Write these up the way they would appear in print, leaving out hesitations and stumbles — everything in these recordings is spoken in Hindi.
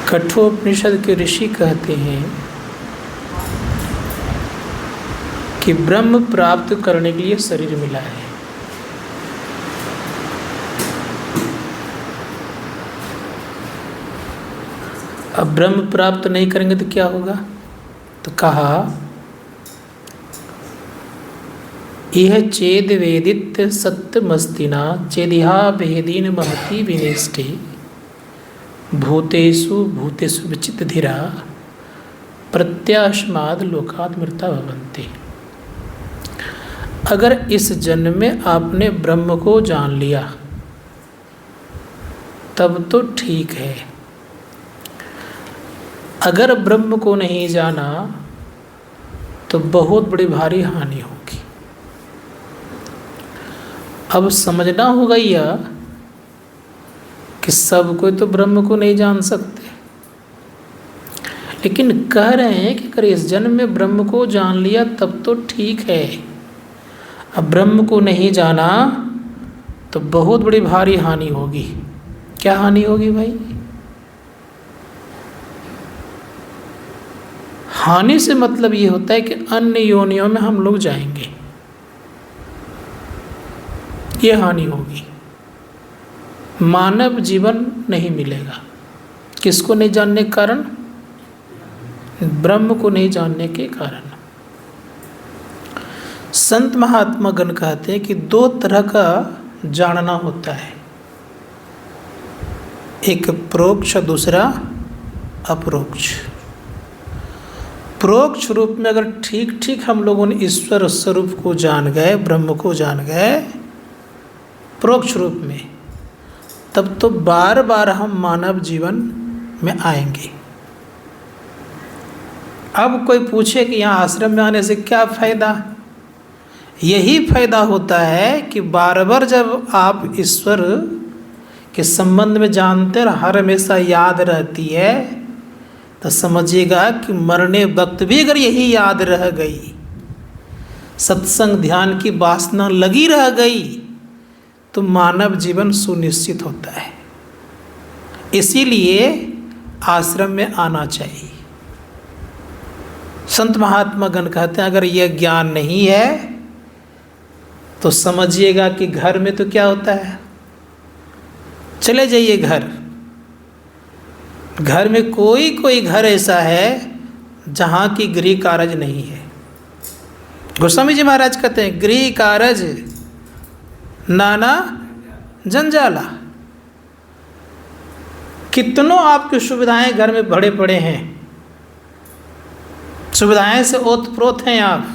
कठोपनिषद के ऋषि कहते हैं कि ब्रह्म प्राप्त करने के लिए शरीर मिला है। अब ब्रह्म प्राप्त नहीं करेंगे तो क्या होगा? तो कहा यह चेद वेदित सत्यमस्तिना चेदिहा भेदीन महती विनिष्ठे भूतेषु भूतेषु विचित धीरा प्रत्याशमाद लोकात् मृता भवन्ति। अगर इस जन्म में आपने ब्रह्म को जान लिया तब तो ठीक है, अगर ब्रह्म को नहीं जाना तो बहुत बड़ी भारी हानि होगी। अब समझना होगा यह कि सब कोई तो ब्रह्म को नहीं जान सकते, लेकिन कह रहे हैं कि अगर इस जन्म में ब्रह्म को जान लिया तब तो ठीक है, अब ब्रह्म को नहीं जाना तो बहुत बड़ी भारी हानि होगी। क्या हानि होगी भाई? हानि से मतलब ये होता है कि अन्य योनियों में हम लोग जाएंगे, ये हानि होगी। मानव जीवन नहीं मिलेगा। किसको नहीं जानने के कारण? ब्रह्म को नहीं जानने के कारण। संत महात्मा गण कहते हैं कि दो तरह का जानना होता है, एक प्रोक्ष, दूसरा अपरोक्ष। प्रोक्ष रूप में अगर ठीक ठीक हम लोगों ने ईश्वर स्वरूप को जान गए, ब्रह्म को जान गए प्रोक्ष रूप में, तब तो बार बार हम मानव जीवन में आएंगे। अब कोई पूछे कि यहाँ आश्रम में आने से क्या फ़ायदा? यही फायदा होता है कि बार बार जब आप ईश्वर के संबंध में जानते और हर हमेशा याद रहती है, तो समझिएगा कि मरने वक्त भी अगर यही याद रह गई, सत्संग ध्यान की वासना लगी रह गई, तो मानव जीवन सुनिश्चित होता है। इसीलिए आश्रम में आना चाहिए। संत महात्मा गण कहते हैं अगर यह ज्ञान नहीं है तो समझिएगा कि घर में तो क्या होता है, चले जाइए घर में कोई घर ऐसा है जहाँ की गृह कारज नहीं है। गोस्वामी जी महाराज कहते हैं गृह कारज नाना जंजाला। कितनों आपकी सुविधाएं घर में बड़े पड़े हैं, सुविधाएं से ओतप्रोत हैं आप,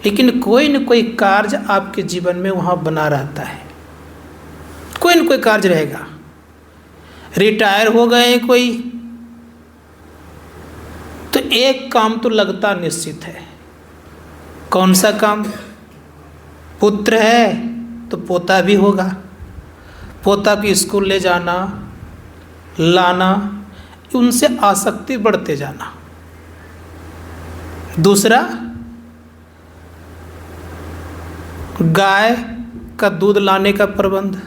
लेकिन कोई न कोई कार्य आपके जीवन में वहाँ बना रहता है। कोई न कोई कार्य रहेगा। रिटायर हो गए कोई तो एक काम तो लगता निश्चित है। कौन सा काम? पुत्र है तो पोता भी होगा, पोता को स्कूल ले जाना लाना, उनसे आसक्ति बढ़ते जाना। दूसरा, गाय का दूध लाने का प्रबंध।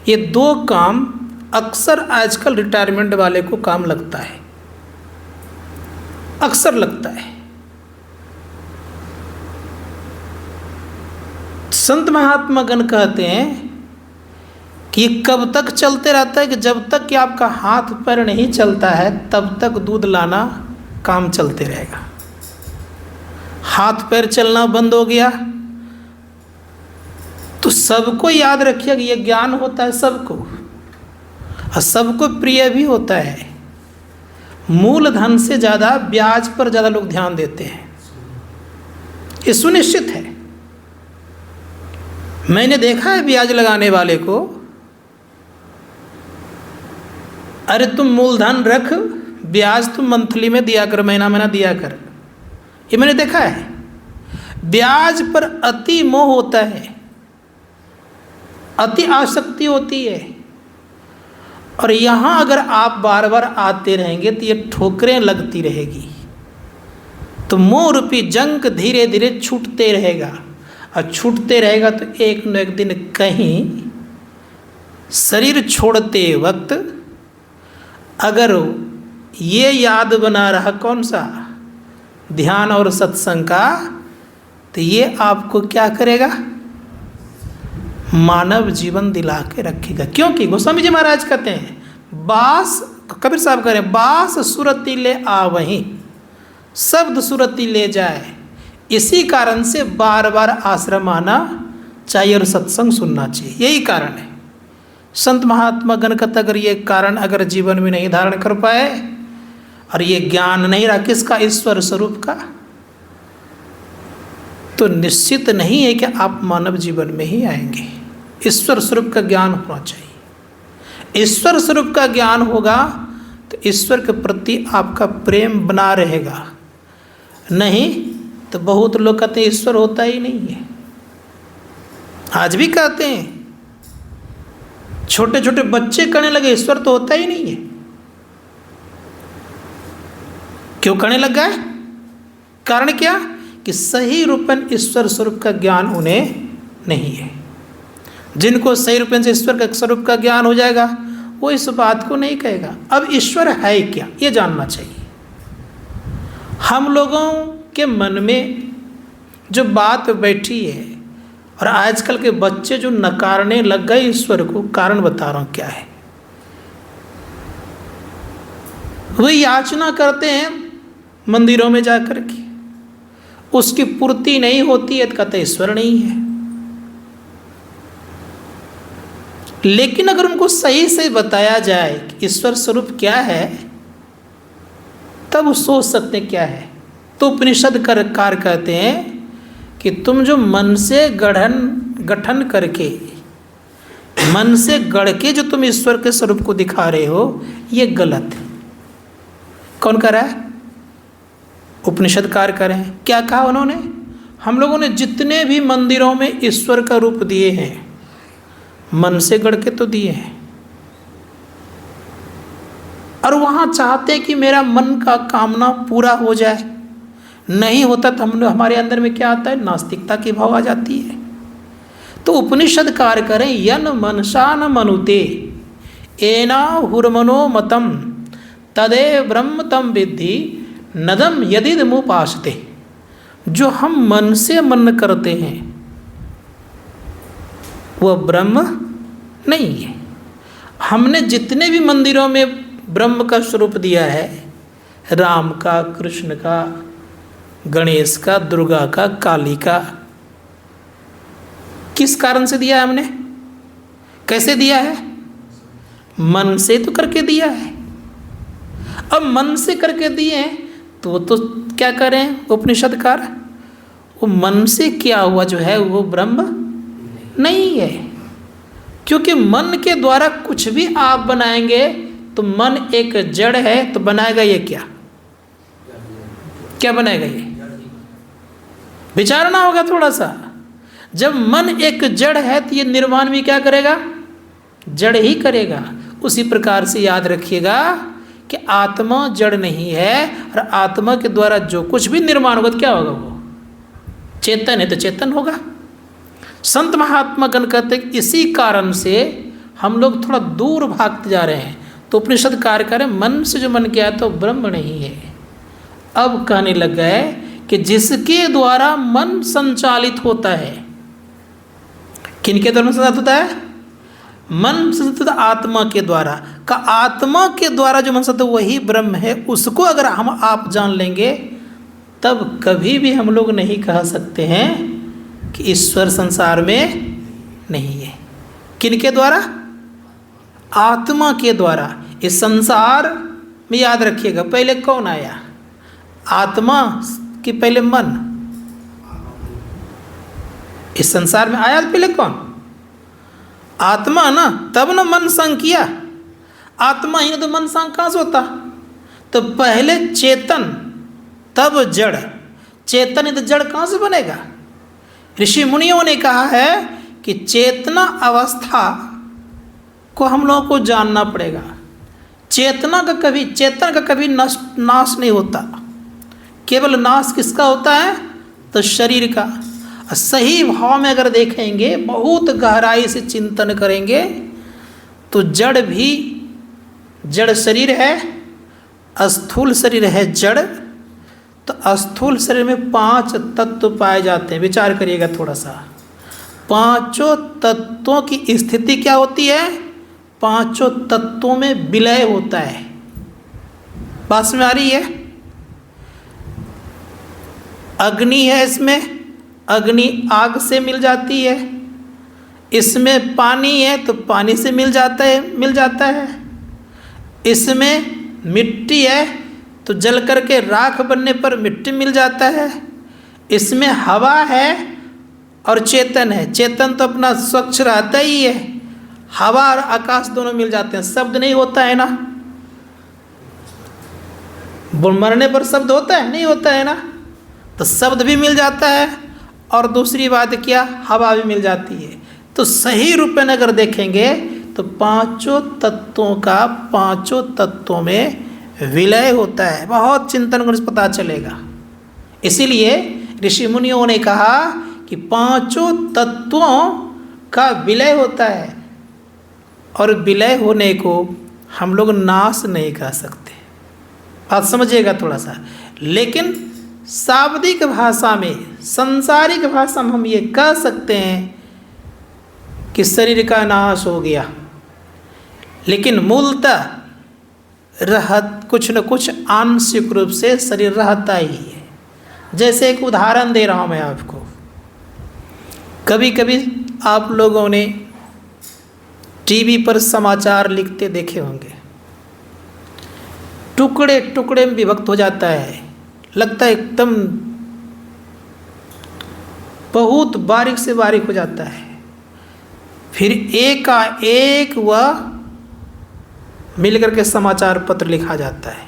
ये दो काम अक्सर आजकल रिटायरमेंट वाले को काम लगता है, अक्सर लगता है। संत महात्मा गण कहते हैं कि ये कब तक चलते रहता है कि जब तक कि आपका हाथ पैर नहीं चलता है तब तक दूध लाना काम चलते रहेगा। हाथ पैर चलना बंद हो गया तो सबको याद रखिए कि ये ज्ञान होता है सबको, और सबको प्रिय भी होता है। मूल धन से ज़्यादा ब्याज पर ज़्यादा लोग ध्यान देते हैं, ये सुनिश्चित है। मैंने देखा है ब्याज लगाने वाले को, अरे तुम मूलधन रख, ब्याज तुम मंथली में दिया कर, महीना महीना दिया कर। ये मैंने देखा है। ब्याज पर अति मोह होता है, अति आसक्ति होती है, और यहाँ अगर आप बार बार आते रहेंगे तो ये ठोकरें लगती रहेगी। तो मोह रूपी जंग धीरे धीरे छूटते रहेगा, और छूटते रहेगा तो एक न एक दिन कहीं शरीर छोड़ते वक्त अगर ये याद बना रहा कौन सा, ध्यान और सत्संग का, तो ये आपको क्या करेगा, मानव जीवन दिला के रखेगा। क्योंकि गोस्वामी जी महाराज कहते हैं, बास, कबीर साहब कह रहे हैं, बास सुरति ले आवहीं, शब्द सुरति ले जाए। इसी कारण से बार बार आश्रम आना चाहिए और सत्संग सुनना चाहिए, यही कारण है। संत महात्मा गण का अगर ये कारण अगर जीवन में नहीं धारण कर पाए और ये ज्ञान नहीं रहा किसका, ईश्वर स्वरूप का, तो निश्चित नहीं है कि आप मानव जीवन में ही आएंगे। ईश्वर स्वरूप का ज्ञान होना चाहिए। ईश्वर स्वरूप का ज्ञान होगा तो ईश्वर के प्रति आपका प्रेम बना रहेगा। नहीं तो बहुत लोग कहते हैं ईश्वर होता ही नहीं है, आज भी कहते हैं, छोटे छोटे बच्चे कहने लगे ईश्वर तो होता ही नहीं है। क्यों कहने लग गए, कारण क्या, कि सही रूपन ईश्वर स्वरूप का ज्ञान उन्हें नहीं है। जिनको सही रूपन से ईश्वर का स्वरूप का ज्ञान हो जाएगा वो इस बात को नहीं कहेगा। अब ईश्वर है क्या, ये जानना चाहिए। हम लोगों के मन में जो बात बैठी है और आजकल के बच्चे जो नकारने लग गए ईश्वर को, कारण बता रहा हूँ क्या है। वे याचना करते हैं मंदिरों में जाकर के, उसकी पूर्ति नहीं होती है तो कहते ईश्वर नहीं है। लेकिन अगर उनको सही से बताया जाए कि ईश्वर स्वरूप क्या है, तब वो सोच सकते क्या है। तो उपनिषद कार कहते हैं कि तुम जो मन से गठन करके, मन से गढ़ के जो तुम ईश्वर के स्वरूप को दिखा रहे हो, ये गलत है। कौन कर रहा है, उपनिषदकार कर रहे हैं। क्या कहा उन्होंने, हम लोगों ने जितने भी मंदिरों में ईश्वर का रूप दिए हैं, मन से गढ़ के तो दिए हैं, और वहाँ चाहते हैं कि मेरा मन का कामना पूरा हो जाए। नहीं होता तो हमारे अंदर में क्या आता है, नास्तिकता की भाव आ जाती है। तो उपनिषद कार्य करें, यन मनसा न मनुते एना हुर्मनो मतम तदे ब्रह्म तम विद्धि नदम यदिदमुपासते। जो हम मन से मन करते हैं वह ब्रह्म नहीं है। हमने जितने भी मंदिरों में ब्रह्म का स्वरूप दिया है, राम का, कृष्ण का, गणेश का, दुर्गा का, काली का, किस कारण से दिया है हमने, कैसे दिया है, मन से तो करके दिया है। अब मन से करके दिए तो वो तो क्या करें उपनिषदकार, वो मन से क्या हुआ जो है वो ब्रह्म नहीं है। क्योंकि मन के द्वारा कुछ भी आप बनाएंगे तो मन एक जड़ है, तो बनाएगा ये क्या, क्या बनाएगा ये, विचारना होगा थोड़ा सा। जब मन एक जड़ है तो ये निर्माण भी क्या करेगा, जड़ ही करेगा। उसी प्रकार से याद रखिएगा कि आत्मा जड़ नहीं है, और आत्मा के द्वारा जो कुछ भी निर्माण होगा तो क्या होगा, वो चेतन है तो चेतन होगा। संत महात्मा गण कहते हैं इसी कारण से हम लोग थोड़ा दूर भागते जा रहे हैं। तो उपनिषद कार्य करें, मन से जो मन किया तो ब्रह्म नहीं है। अब कहने लग गए कि जिसके द्वारा मन संचालित होता है, किनके द्वारा संचालित होता है, मन संचालित आत्मा के द्वारा का, आत्मा के द्वारा जो मन संचालित वही ब्रह्म है। उसको अगर हम आप जान लेंगे तब कभी भी हम लोग नहीं कह सकते हैं कि ईश्वर संसार में नहीं है। किनके द्वारा, आत्मा के द्वारा। इस संसार में याद रखिएगा पहले कौन आया, आत्मा कि पहले मन। इस संसार में आया पहले कौन, आत्मा ना, तब ना मन संग किया। आत्मा ही ना तो मन संग कहाँ से होता। तो पहले चेतन तब जड़, चेतन ही तो जड़ कहाँ से बनेगा। ऋषि मुनियों ने कहा है कि चेतना अवस्था को हम लोगों को जानना पड़ेगा। चेतना का कभी, चेतन का कभी नाश नहीं होता। केवल नाश किसका होता है, तो शरीर का। सही भाव में अगर देखेंगे, बहुत गहराई से चिंतन करेंगे तो जड़ भी, जड़ शरीर है स्थूल शरीर है जड़, तो स्थूल शरीर में 5 तत्व पाए जाते हैं। विचार करिएगा थोड़ा सा, पांचों तत्वों की स्थिति क्या होती है? पांचों तत्वों में विलय होता है। बात में आ रही है? अग्नि है, इसमें अग्नि आग से मिल जाती है, इसमें पानी है तो पानी से मिल जाता है, इसमें मिट्टी है तो जल करके राख बनने पर मिट्टी मिल जाता है, इसमें हवा है और चेतन है। चेतन तो अपना स्वच्छ रहता ही है, हवा और आकाश दोनों मिल जाते हैं। शब्द नहीं होता है ना, मरने पर शब्द होता है? नहीं होता है ना, तो शब्द भी मिल जाता है और दूसरी बात क्या, हवा भी मिल जाती है। तो सही रूप में अगर देखेंगे तो पांचों तत्वों का पांचों तत्वों में विलय होता है। बहुत चिंतन करने से पता चलेगा। इसीलिए ऋषि मुनियों ने कहा कि पांचों तत्वों का विलय होता है, और विलय होने को हम लोग नाश नहीं कर सकते। बात समझिएगा थोड़ा सा। लेकिन शाब्दिक भाषा में, सांसारिक भाषा में हम ये कह सकते हैं कि शरीर का नाश हो गया, लेकिन मूलतः कुछ न कुछ आंशिक रूप से शरीर रहता ही है। जैसे एक उदाहरण दे रहा हूँ मैं आपको। कभी कभी आप लोगों ने टीवी पर समाचार लिखते देखे होंगे, टुकड़े टुकड़े में विभक्त हो जाता है, लगता है एकदम बहुत बारीक से बारीक हो जाता है, फिर एकाएक वह मिलकर के समाचार पत्र लिखा जाता है।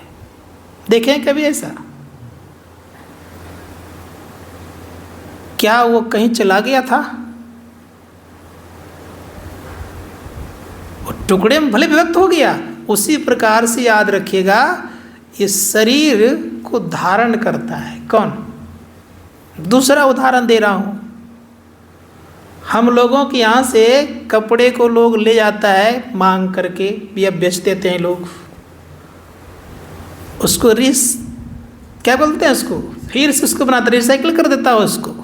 देखें कभी ऐसा? क्या वो कहीं चला गया था? वो टुकड़े में भले विभक्त हो गया। उसी प्रकार से याद रखिएगा, ये शरीर को धारण करता है कौन? दूसरा उदाहरण दे रहा हूँ। हम लोगों के यहाँ से कपड़े को लोग ले जाता है मांग करके, या बेच देते हैं लोग, उसको क्या बोलते हैं उसको, फिर से उसको बनाता, रिसाइकिल कर देता है उसको,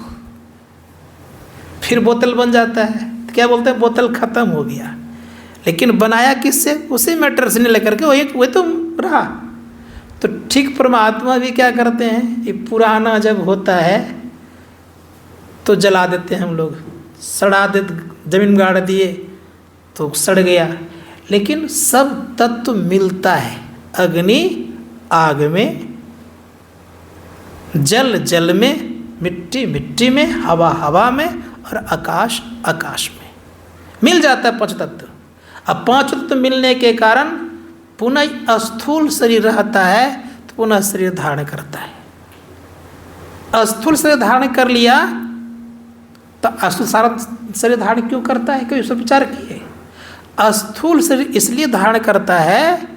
फिर बोतल बन जाता है। तो क्या बोलते हैं, बोतल खत्म हो गया। लेकिन बनाया किससे? उसी मैटर से नहीं लेकर के वही तो रहा। तो ठीक परमात्मा भी क्या करते हैं, ये पुराना जब होता है तो जला देते हैं हम लोग, सड़ा दे, जमीन गाड़ दिए तो सड़ गया। लेकिन सब तत्व मिलता है, अग्नि आग में, जल जल में, मिट्टी मिट्टी में, हवा हवा में, और आकाश आकाश में मिल जाता है पांच तत्व। अब पांच तत्व मिलने के कारण पुनः स्थूल शरीर रहता है, तो पुनः शरीर धारण करता है। स्थूल शरीर धारण कर लिया तो स्थूल सारा शरीर धारण क्यों करता है, क्यों? इस पर विचार किए। स्थूल शरीर इसलिए धारण करता है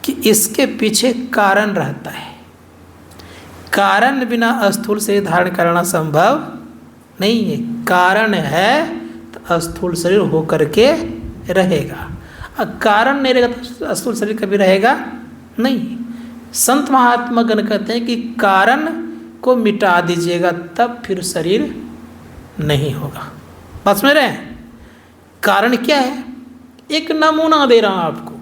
कि इसके पीछे कारण रहता है। कारण बिना स्थूल शरीर धारण करना संभव नहीं है। कारण है तो स्थूल शरीर होकर के रहेगा, और कारण नहीं रहेगा तो स्थूल शरीर कभी रहेगा नहीं। संत महात्मा गण कहते हैं कि कारण को मिटा दीजिएगा तब फिर शरीर नहीं होगा। बात समझ रहे हैं? कारण क्या है? एक नमूना दे रहा हूं आपको।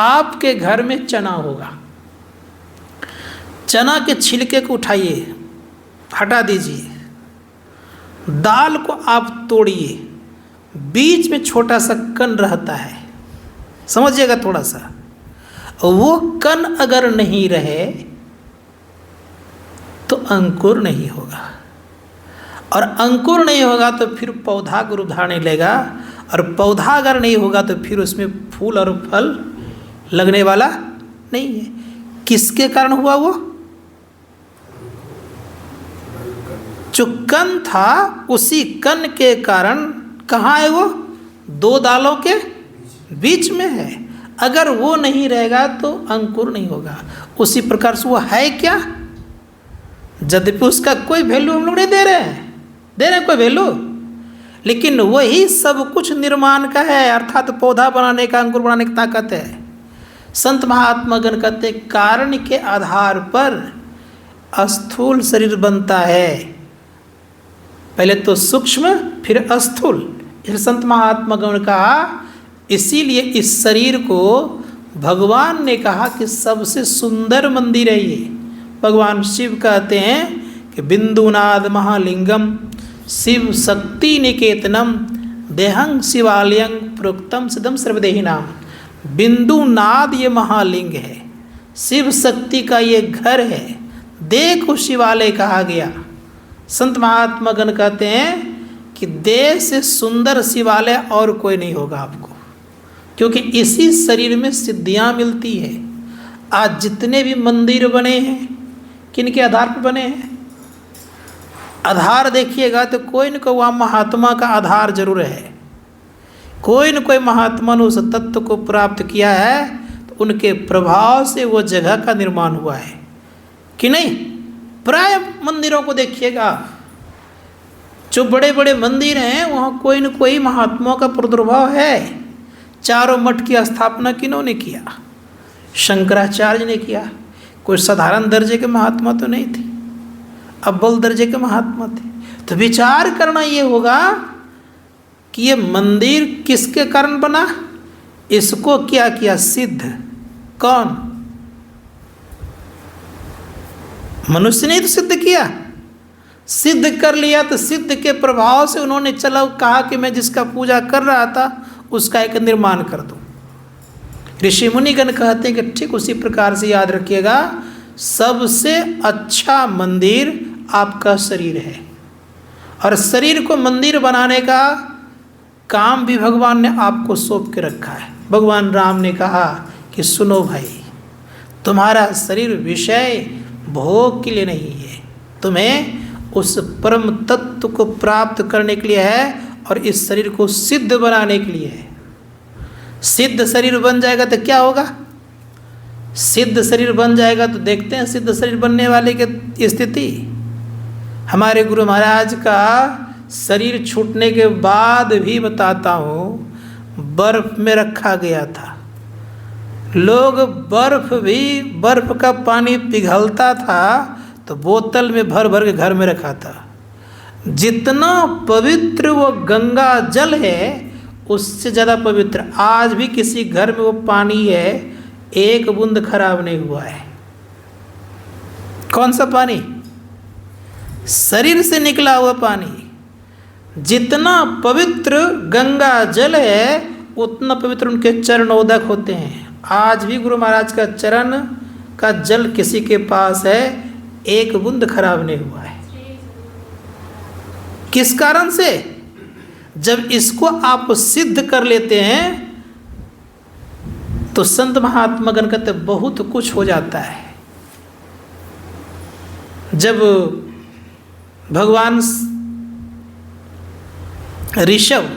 आपके घर में चना होगा, चना के छिलके को उठाइए, हटा दीजिए, दाल को आप तोड़िए, बीच में छोटा सा कण रहता है, समझिएगा थोड़ा सा। वो कण अगर नहीं रहे तो अंकुर नहीं होगा, और अंकुर नहीं होगा तो फिर पौधा को रूप धारण नहीं लेगा, और पौधा अगर नहीं होगा तो फिर उसमें फूल और फल लगने वाला नहीं है। किसके कारण हुआ? वो जो कण था उसी कण के कारण कहाँ है वो? दो दालों के बीच में है। अगर वो नहीं रहेगा तो अंकुर नहीं होगा। उसी प्रकार से वो है क्या? यद्यपि उसका कोई वैल्यू हम लोग नहीं दे रहे हैं कोई वैल्यू, लेकिन वही सब कुछ निर्माण का है, अर्थात पौधा बनाने का, अंकुर बनाने की ताकत है। संत महात्मागण कहते कारण के आधार पर स्थूल शरीर बनता है, पहले तो सूक्ष्म फिर स्थूल। इसलिए संत महात्मागण कहा, इसीलिए इस शरीर को भगवान ने कहा कि सबसे सुंदर मंदिर है ये। भगवान शिव कहते हैं कि बिंदुनाद महालिंगम शिव शक्ति निकेतनम देहं शिवालयं प्रोक्तम सिद्धम सर्वदेही नाम। बिंदुनाद ये महालिंग है, शिव शक्ति का ये घर है, देह को शिवालय कहा गया। संत महात्मागण कहते हैं कि देह से सुंदर शिवालय और कोई नहीं होगा आपको, क्योंकि इसी शरीर में सिद्धियां मिलती है। आज जितने भी मंदिर बने हैं किन के आधार पर बने हैं? आधार देखिएगा तो कोई न कोई वहाँ महात्मा का आधार जरूर है। कोई न कोई महात्मा ने उस तत्व को प्राप्त किया है, तो उनके प्रभाव से वो जगह का निर्माण हुआ है कि नहीं। प्राय मंदिरों को देखिएगा, जो बड़े बड़े मंदिर हैं वहाँ कोई न कोई महात्माओं का प्रादुर्भाव है। चारों मठ की स्थापना किन्होंने किया? शंकराचार्य ने किया। कोई साधारण दर्जे के महात्मा तो नहीं थे, अव्वल दर्जे के महात्मा थे। तो विचार करना ये होगा कि ये मंदिर किसके कारण बना? इसको क्या किया? सिद्ध। कौन? मनुष्य ने तो सिद्ध किया। सिद्ध कर लिया तो सिद्ध के प्रभाव से उन्होंने चलो कहा कि मैं जिसका पूजा कर रहा था उसका एक निर्माण कर दूं। ऋषि मुनिगण कहते हैं कि ठीक उसी प्रकार से याद रखिएगा, सबसे अच्छा मंदिर आपका शरीर है, और शरीर को मंदिर बनाने का काम भी भगवान ने आपको सौंप के रखा है। भगवान राम ने कहा कि सुनो भाई, तुम्हारा शरीर विषय भोग के लिए नहीं है, तुम्हें उस परम तत्व को प्राप्त करने के लिए है, और इस शरीर को सिद्ध बनाने के लिए है। सिद्ध शरीर बन जाएगा तो क्या होगा? सिद्ध शरीर बन जाएगा तो देखते हैं सिद्ध शरीर बनने वाले की स्थिति। हमारे गुरु महाराज का शरीर छूटने के बाद भी बताता हूँ, बर्फ में रखा गया था। लोग बर्फ का पानी पिघलता था तो बोतल में भर भर के घर में रखा था। जितना पवित्र वो गंगा जल है उससे ज़्यादा पवित्र आज भी किसी घर में वो पानी है, एक बूंद खराब नहीं हुआ है। कौन सा पानी? शरीर से निकला हुआ पानी। जितना पवित्र गंगा जल है उतना पवित्र उनके चरणोदक होते हैं। आज भी गुरु महाराज का चरण का जल किसी के पास है, एक बूंद खराब नहीं हुआ है। किस कारण से? जब इसको आप सिद्ध कर लेते हैं तो संत महात्मागण कहते बहुत कुछ हो जाता है। जब भगवान ऋषभ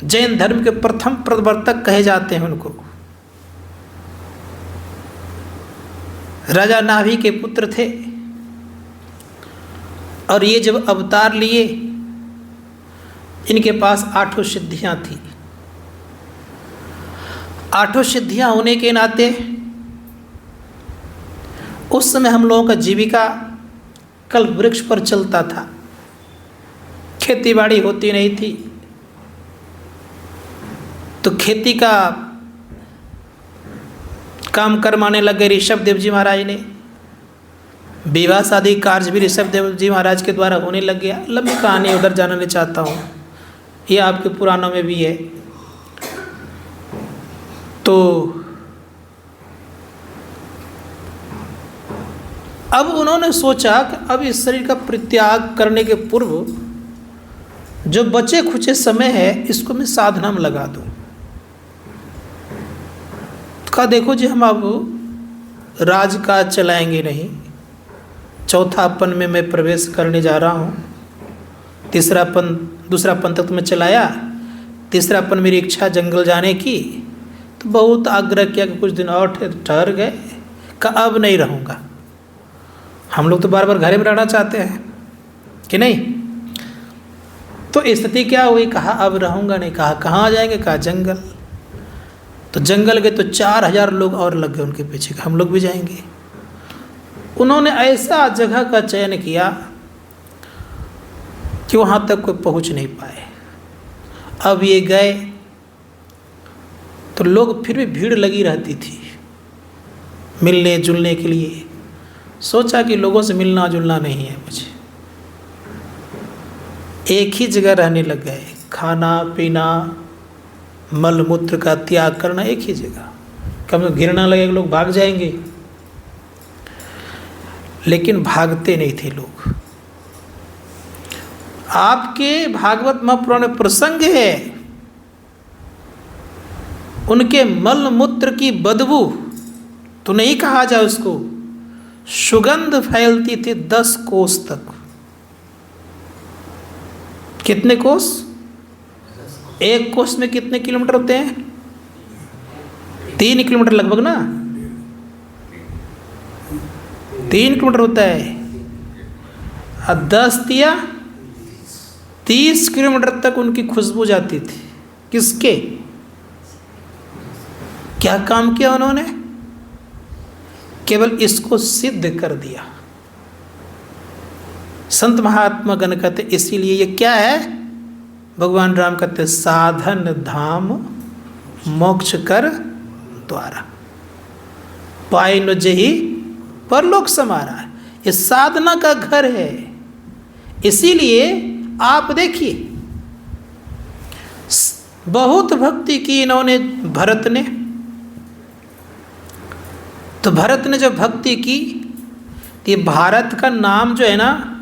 जैन धर्म के प्रथम प्रवर्तक कहे जाते हैं, उनको राजा नाभि के पुत्र थे, और ये जब अवतार लिए इनके पास 8 सिद्धियां थी। 8 सिद्धियां होने के नाते उस समय हम लोगों का जीविका कल्प वृक्ष पर चलता था, खेती बाड़ी होती नहीं थी, तो खेती का काम करवाने लगे ऋषभ देव जी महाराज ने। विवाह शादी कार्य भी ऋषभ देव जी महाराज के द्वारा होने लग गया। लंबी कहानी उधर जाना नहीं चाहता हूँ, ये आपके पुराणों में भी है। तो अब उन्होंने सोचा कि अब इस शरीर का परित्याग करने के पूर्व जो बचे खुचे समय है इसको मैं साधना में लगा दूं। कहा देखो जी, हम अब राजकाज चलाएंगे नहीं, चौथापन में मैं प्रवेश करने जा रहा हूँ। दूसरा पंथ में चलाया, तीसरापन मेरी इच्छा जंगल जाने की, तो बहुत आग्रह किया कि कुछ दिन और ठहर गए। कहा अब नहीं रहूँगा। हम लोग तो बार बार घर में रहना चाहते हैं कि नहीं। तो स्थिति क्या हुई? कहा अब रहूँगा नहीं। कहा कहाँ जाएंगे? कहा जंगल। तो जंगल गए तो 4000 लोग और लग गए उनके पीछे, हम लोग भी जाएंगे। उन्होंने ऐसा जगह का चयन किया कि वहाँ तक कोई पहुँच नहीं पाए। अब ये गए तो लोग फिर भी भीड़ लगी रहती थी मिलने जुलने के लिए। सोचा कि लोगों से मिलना जुलना नहीं है मुझे, एक ही जगह रहने लग गए, खाना पीना मल मूत्र का त्याग करना एक ही जगह। कम घिरना लगे लोग भाग जाएंगे, लेकिन भागते नहीं थे लोग। आपके भागवत महापुराण में प्रसंग है, उनके मल मूत्र की बदबू तो नहीं कहा जाए उसको, सुगंध फैलती थी 10 कोस तक। कितने कोस? 1 कोस में कितने किलोमीटर होते हैं? 3 किलोमीटर लगभग ना, 3 किलोमीटर होता है। और 10 दिया 30 किलोमीटर तक उनकी खुशबू जाती थी। किसके? क्या काम किया उन्होंने? केवल इसको सिद्ध कर दिया। संत महात्मा गण कहते इसीलिए ये क्या है, भगवान राम कहते साधन धाम मोक्ष कर द्वारा, पाई न जही परलोक समारा। ये साधना का घर है। इसीलिए आप देखिए बहुत भक्ति की इन्होंने भरत ने। तो भरत ने जब भक्ति की तो ये भारत का नाम जो है ना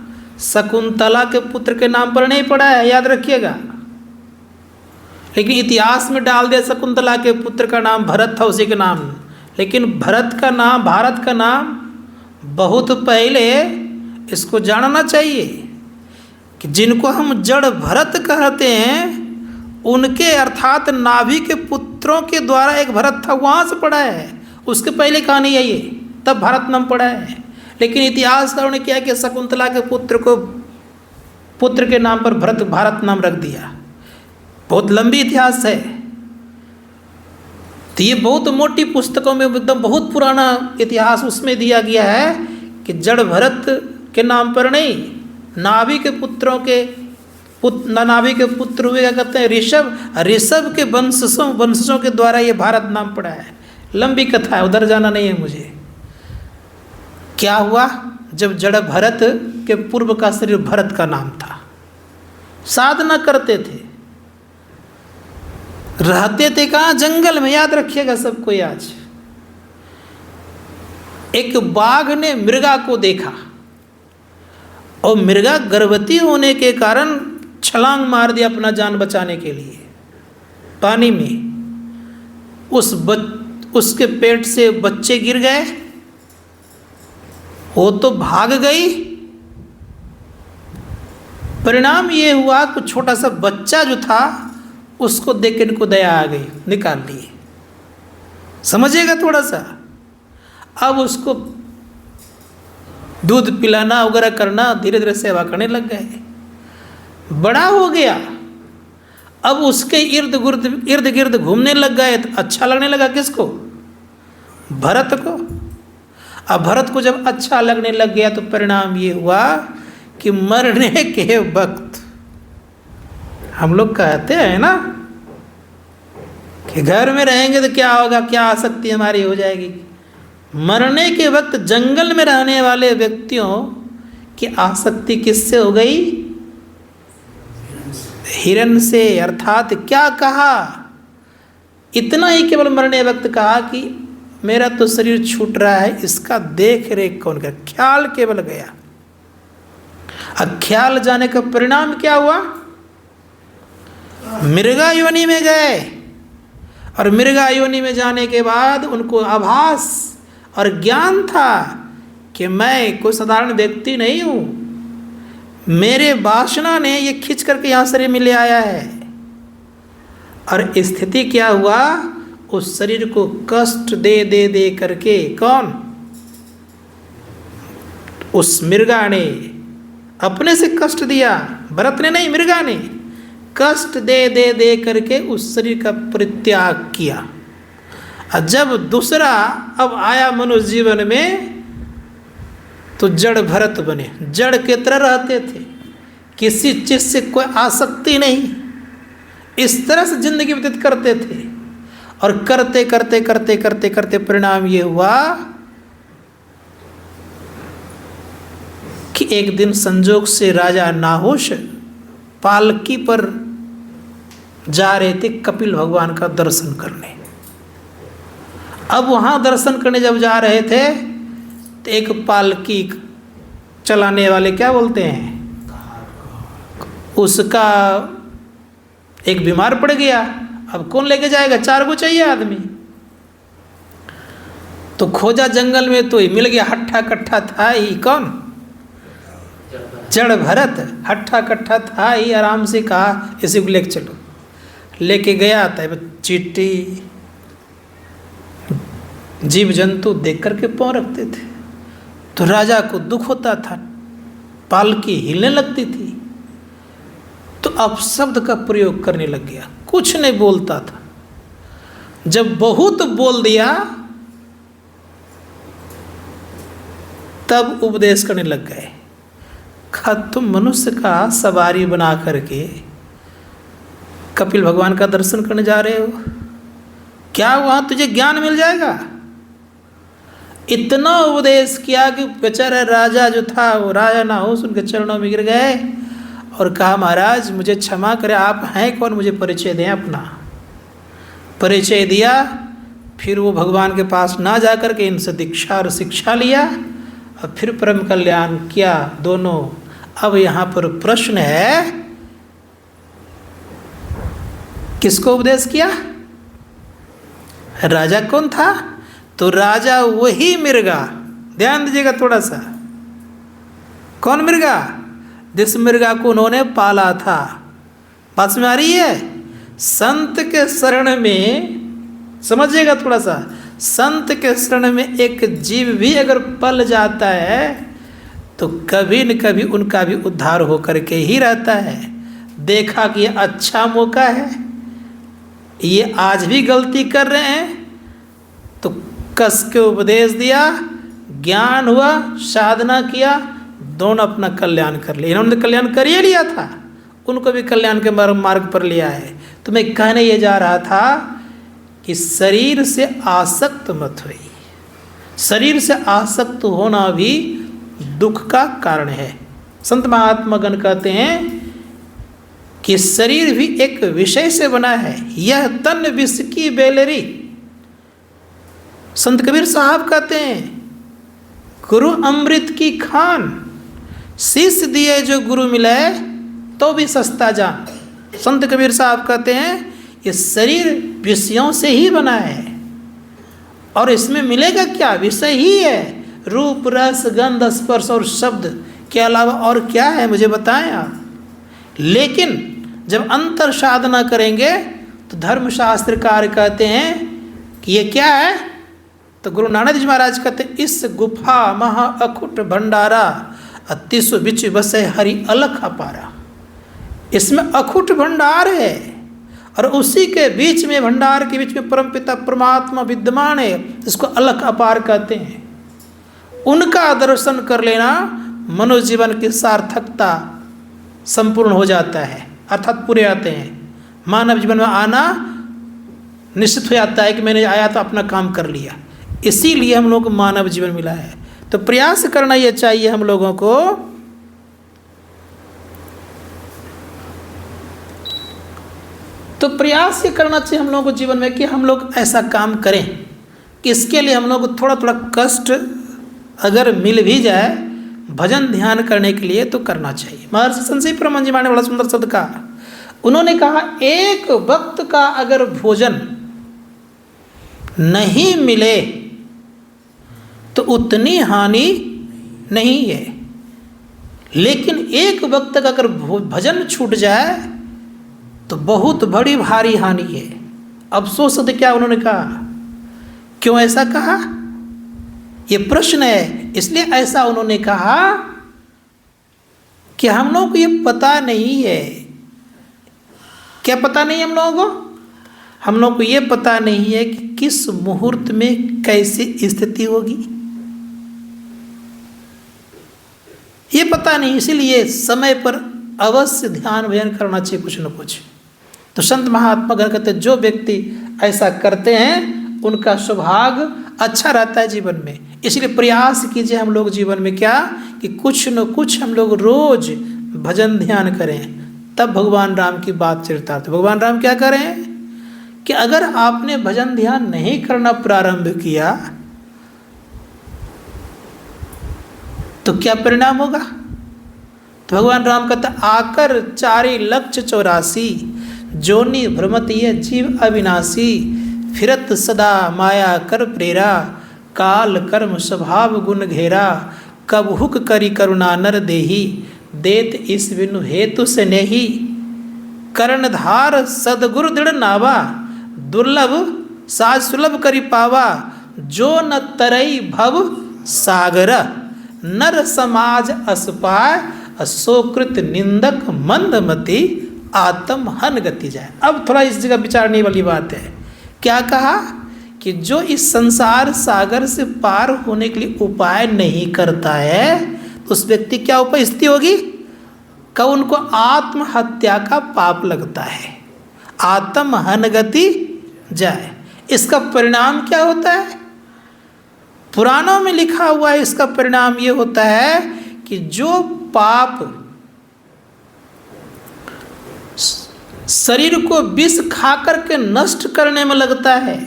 शकुंतला के पुत्र के नाम पर नहीं पड़ा है, याद रखिएगा। लेकिन इतिहास में डाल दिया शकुंतला के पुत्र का नाम भरत था, उसी के नाम। लेकिन भरत का नाम, भारत का नाम बहुत पहले इसको जानना चाहिए कि जिनको हम जड़ भरत कहते हैं उनके अर्थात नाभि के पुत्रों के द्वारा एक भरत था, वहाँ से पड़ा है। उसके पहले कहानी है ये, तब भारत नाम पड़ा है। लेकिन इतिहासकारों ने क्या किया, शकुंतला के पुत्र के नाम पर भारत नाम रख दिया। बहुत लंबी इतिहास है। तो ये बहुत मोटी पुस्तकों में एकदम बहुत पुराना इतिहास उसमें दिया गया है कि जड़ भरत के नाम पर नहीं, नाभि के पुत्रों के नाभि के पुत्र हुए, क्या कहते हैं, ऋषभ के वंशजों के द्वारा ये भारत नाम पड़ा है। लंबी कथा है, उधर जाना नहीं है मुझे। क्या हुआ, जब जड़ भरत के पूर्व का शरीर भरत का नाम था, साधना करते थे, रहते थे कहाँ, जंगल में। याद रखिएगा सबको आज। एक बाघ ने मृगा को देखा और मृगा गर्भवती होने के कारण छलांग मार दिया अपना जान बचाने के लिए पानी में। उसके पेट से बच्चे गिर गए, वो तो भाग गई। परिणाम ये हुआ कि छोटा सा बच्चा जो था उसको देख के इनको दया आ गई, निकाल लिए। समझिएगा थोड़ा सा। अब उसको दूध पिलाना वगैरह करना, धीरे धीरे सेवा करने लग गए। बड़ा हो गया, अब उसके इर्द गिर्द घूमने लग गए तो अच्छा लगने लगा। किसको? भरत को। अब भरत को जब अच्छा लगने लग गया तो परिणाम ये हुआ कि मरने के वक्त, हम लोग कहते हैं ना कि घर में रहेंगे तो क्या होगा, क्या आसक्ति हमारी हो जाएगी। मरने के वक्त जंगल में रहने वाले व्यक्तियों की आसक्ति किससे हो गई? हिरण से। अर्थात क्या कहा, इतना ही केवल मरने वक्त कहा कि मेरा तो शरीर छूट रहा है, इसका देख रेख कौन करे, ख्याल केवल गया। अब ख्याल जाने का परिणाम क्या हुआ? मृगा योनि में गए। और मृगा योनि में जाने के बाद उनको आभास और ज्ञान था कि मैं कोई साधारण व्यक्ति नहीं हूँ, मेरे वासना ने ये खींच करके यहाँ शरीर में ले आया है। और स्थिति क्या हुआ, उस शरीर को कष्ट दे करके, कौन? उस मृगा ने अपने से कष्ट दिया, भरत ने नहीं, मृगा ने कष्ट दे करके उस शरीर का परित्याग किया। और जब दूसरा अब आया मनुष्य जीवन में तो जड़ भरत बने, जड़ की तरह रहते थे, किसी चीज से कोई आसक्ति नहीं, इस तरह से जिंदगी व्यतीत करते थे। और करते करते करते करते करते परिणाम ये हुआ कि एक दिन संजोग से राजा नाहुष पालकी पर जा रहे थे कपिल भगवान का दर्शन करने। अब वहाँ दर्शन करने जब जा रहे थे तो एक पालकी चलाने वाले क्या बोलते हैं, उसका एक बीमार पड़ गया। अब कौन लेके जाएगा, 4 को चाहिए आदमी। तो खोजा जंगल में तो मिल गया, हट्ठा कट्ठा था ही, कौन, जड़ भरत। हट्ठा कट्ठा था ही, आराम से कहा इसी को लेके चलो। लेके गया था, चींटी जीव जंतु देख करके पाँव रखते थे। तो राजा को दुख होता था, पालकी हिलने लगती थी। तो अपशब्द का प्रयोग करने लग गया, कुछ नहीं बोलता था। जब बहुत बोल दिया तब उपदेश करने लग गए। कहा तुम मनुष्य का सवारी बना करके कपिल भगवान का दर्शन करने जा रहे हो, क्या वहाँ तुझे ज्ञान मिल जाएगा? इतना उपदेश किया कि बेचारा राजा जो था, वो राजा नाहुष उनके चरणों में गिर गए और कहा महाराज मुझे क्षमा करें, आप हैं कौन, मुझे परिचय दें अपना। परिचय दिया, फिर वो भगवान के पास ना जा कर के इनसे दीक्षा और शिक्षा लिया और फिर परम कल्याण किया दोनों। अब यहाँ पर प्रश्न है, किसको उपदेश किया? राजा कौन था? तो राजा वही मृगा, ध्यान दीजिएगा थोड़ा सा, कौन मृगा? जिस मृगा को उन्होंने पाला था। बात समझ आ रही है? संत के शरण में, समझिएगा थोड़ा सा, संत के शरण में एक जीव भी अगर पल जाता है तो कभी न कभी उनका भी उद्धार होकर के ही रहता है। देखा कि ये अच्छा मौका है, ये आज भी गलती कर रहे हैं, तो कस के उपदेश दिया, ज्ञान हुआ, साधना किया, दोनों अपना कल्याण कर लिया। इन्होंने कल्याण कर ही लिया था, उनको भी कल्याण के मार्ग पर लिया है। तो मैं कहने ये जा रहा था कि शरीर से आसक्त मत होइए। शरीर से आसक्त होना भी दुख का कारण है। संत महात्मागण कहते हैं कि शरीर भी एक विषय से बना है, यह तन विष की बेलरी। संत कबीर साहब कहते हैं गुरु अमृत की खान, शिष्य दिए जो गुरु मिले तो भी सस्ता जान। संत कबीर साहब कहते हैं ये शरीर विषयों से ही बना है और इसमें मिलेगा क्या? विषय ही है, रूप रस गंध स्पर्श और शब्द के अलावा और क्या है मुझे बताएं आप। लेकिन जब अंतर साधना करेंगे तो धर्मशास्त्रकार कहते हैं कि ये क्या है? तो गुरु नानक जी महाराज कहते हैं इस गुफा महा अखुट भंडारा अतिसु बिच बसे हरि अलख अपारा। इसमें अखुट भंडार है और उसी के बीच में, भंडार के बीच में परमपिता परमात्मा विद्यमान है, जिसको अलख अपार कहते हैं। उनका दर्शन कर लेना मनुष्य जीवन की सार्थकता संपूर्ण हो जाता है, अर्थात पूरे आते हैं। मानव जीवन में आना निश्चित हो जाता है कि मैंने आया तो अपना काम कर लिया, इसीलिए हम लोग को मानव जीवन मिला है। तो प्रयास करना ये चाहिए हम लोगों को तो प्रयास ये करना चाहिए हम लोगों को जीवन में कि हम लोग ऐसा काम करें कि इसके लिए हम लोग को थोड़ा थोड़ा कष्ट अगर मिल भी जाए, भजन ध्यान करने के लिए तो करना चाहिए। महर्षि संसई परमहंस जी महाराज ने बड़ा सुंदर शब्द कहा। उन्होंने कहा एक वक्त का अगर भोजन नहीं मिले तो उतनी हानि नहीं है, लेकिन एक वक्त का अगर भजन छूट जाए तो बहुत बड़ी भारी हानि है। अफसोस तो क्या उन्होंने कहा, क्यों ऐसा कहा ये प्रश्न है। इसलिए ऐसा उन्होंने कहा कि हम लोगों को ये पता नहीं है। क्या पता नहीं हम लोगों को? हम लोग को ये पता नहीं है कि किस मुहूर्त में कैसी स्थिति होगी, ये पता नहीं। इसीलिए समय पर अवश्य ध्यान भजन करना चाहिए कुछ न कुछ। तो संत महात्मा गण कहते जो व्यक्ति ऐसा करते हैं उनका सौभाग्य अच्छा रहता है जीवन में। इसलिए प्रयास कीजिए हम लोग जीवन में क्या कि कुछ न कुछ हम लोग रोज भजन ध्यान करें, तब भगवान राम की बात चरितार्थ। भगवान राम क्या करें कि अगर आपने भजन ध्यान नहीं करना प्रारंभ किया तो क्या परिणाम होगा। तो भगवान राम कहता आकर 4,84,84 जोनि भ्रमत ये जीव अविनाशी, फिरत सदा माया कर प्रेरा, काल कर्म स्वभाव गुण घेरा, कब हुक करी करुणा नर देही, देत इस बिनु हेतु से नेही, कर्णधार सदगुरु दृढ़ नावा, दुर्लभ साज सुलभ करी पावा, जो न तरई भव सागर, नर समाज असपाय, असोकृत निंदक मंदमति, आत्म हन गति जाए। अब थोड़ा इस जगह विचारने वाली बात है। क्या कहा कि जो इस संसार सागर से पार होने के लिए उपाय नहीं करता है तो उस व्यक्ति क्या उपस्थिति होगी, कब उनको आत्महत्या का पाप लगता है, आत्म हन गति जाए। इसका परिणाम क्या होता है, पुराणों में लिखा हुआ है। इसका परिणाम ये होता है कि जो पाप शरीर को विष खा करके नष्ट करने में लगता है,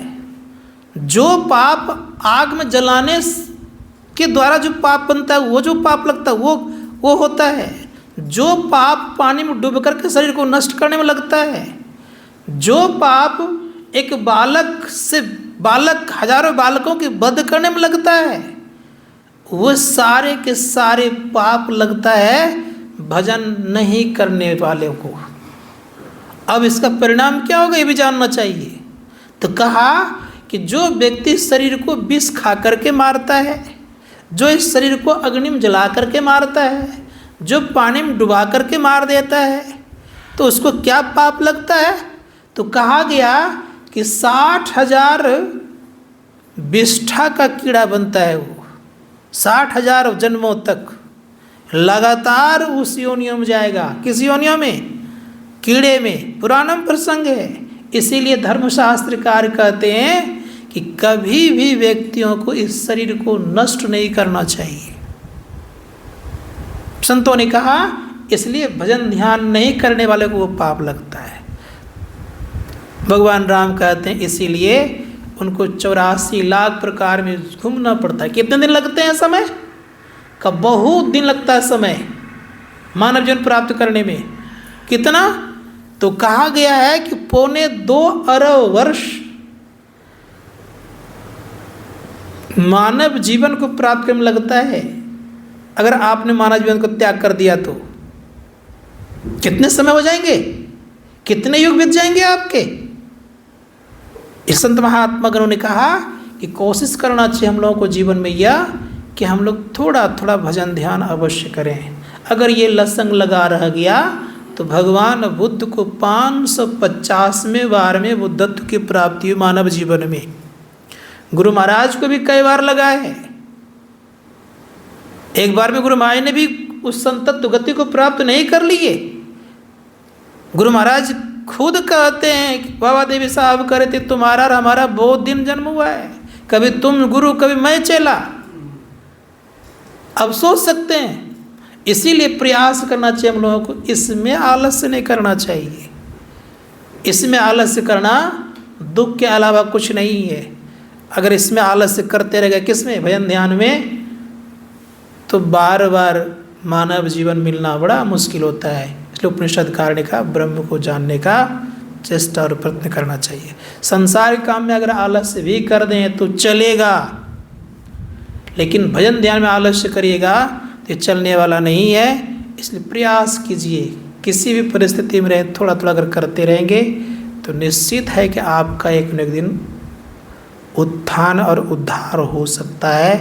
जो पाप आग में जलाने के द्वारा जो पाप बनता है, वो जो पाप लगता है वो होता है। जो पाप पानी में डूब करके शरीर को नष्ट करने में लगता है, जो पाप एक बालक हजारों बालकों की वध करने में लगता है, वो सारे के सारे पाप लगता है भजन नहीं करने वाले को। अब इसका परिणाम क्या होगा ये भी जानना चाहिए। तो कहा कि जो व्यक्ति शरीर को विष खा करके मारता है, जो इस शरीर को अग्नि में जला करके मारता है, जो पानी में डुबा करके मार देता है, तो उसको क्या पाप लगता है। तो कहा गया कि 60,000 विष्ठा का कीड़ा बनता है। वो 60,000 जन्मों तक लगातार उस योनियों में जाएगा। किस योनियों में, कीड़े में। पुराणम प्रसंग है। इसीलिए धर्मशास्त्रकार कहते हैं कि कभी भी व्यक्तियों को इस शरीर को नष्ट नहीं करना चाहिए। संतों ने कहा इसलिए भजन ध्यान नहीं करने वाले को वो पाप लगता है। भगवान राम कहते हैं इसीलिए उनको 84 लाख प्रकार में घूमना पड़ता है। कितने दिन लगते हैं समय का, बहुत दिन लगता है समय मानव जीवन प्राप्त करने में। कितना, तो कहा गया है कि 2.25 अरब वर्ष मानव जीवन को प्राप्त करने में लगता है। अगर आपने मानव जीवन को त्याग कर दिया तो कितने समय हो जाएंगे, कितने युग बीत जाएंगे आपके। इस संत महात्मा गणों ने कहा कि कोशिश करना चाहिए हम लोगों को जीवन में यह कि हम लोग थोड़ा थोड़ा भजन ध्यान अवश्य करें। अगर ये लसंग लगा रह गया तो भगवान बुद्ध को 550वें बार में बुद्धत्व की प्राप्ति हुई मानव जीवन में। गुरु महाराज को भी कई बार लगा है। एक बार में गुरु महाराज ने भी उस संतत्व गति को प्राप्त नहीं कर लिए। गुरु महाराज खुद कहते हैं कि बाबा देवी साहब करे थे तुम्हारा और हमारा बहुत दिन जन्म हुआ है, कभी तुम गुरु कभी मैं चेला। अब सोच सकते हैं। इसीलिए प्रयास करना चाहिए हम लोगों को, इसमें आलस्य नहीं करना चाहिए। इसमें आलस्य करना दुख के अलावा कुछ नहीं है। अगर इसमें आलस्य करते रह गए किसमें, भजन ध्यान में, तो बार बार मानव जीवन मिलना बड़ा मुश्किल होता है। इसलिए उपनिषदकार ने कहा ब्रह्म को जानने का चेष्टा और प्रयत्न करना चाहिए। संसार के काम में अगर आलस्य भी कर दें तो चलेगा, लेकिन भजन ध्यान में आलस्य करिएगा तो ये चलने वाला नहीं है। इसलिए प्रयास कीजिए, किसी भी परिस्थिति में रहे थोड़ा थोड़ा अगर करते रहेंगे तो निश्चित है कि आपका एक न एक दिन उत्थान और उद्धार हो सकता है,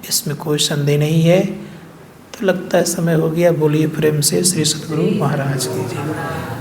इसमें कोई संदेह नहीं है। तो लगता है समय हो गया। बोलिए प्रेम से श्री सद्गुरु महाराज की जय।